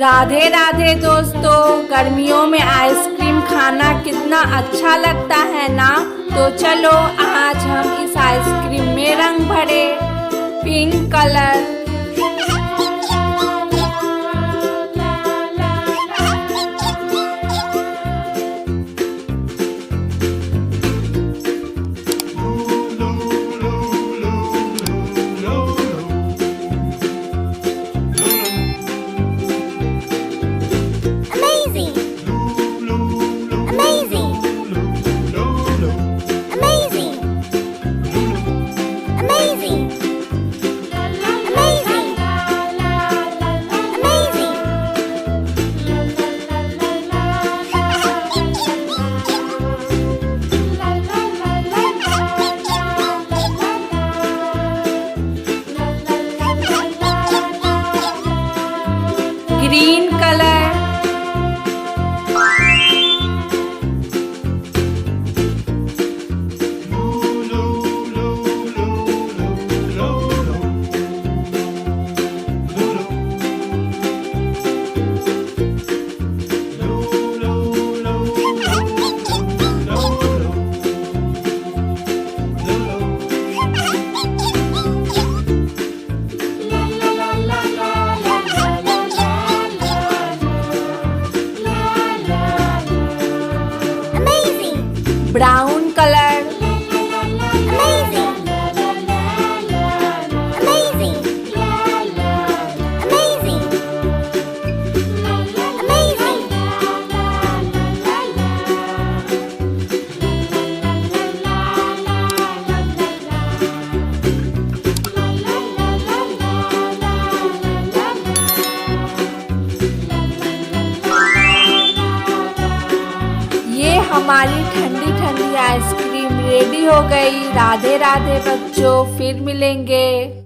राधे राधे दोस्तों, गर्मियों में आइसक्रीम खाना कितना अच्छा लगता है ना। तो चलो आज हम इस आइसक्रीम में रंग भरे। Pink colour, green colour, brown colour, हमारी ठंडी ठंडी आइसक्रीम रेडी हो गई। राधे राधे बच्चों, फिर मिलेंगे।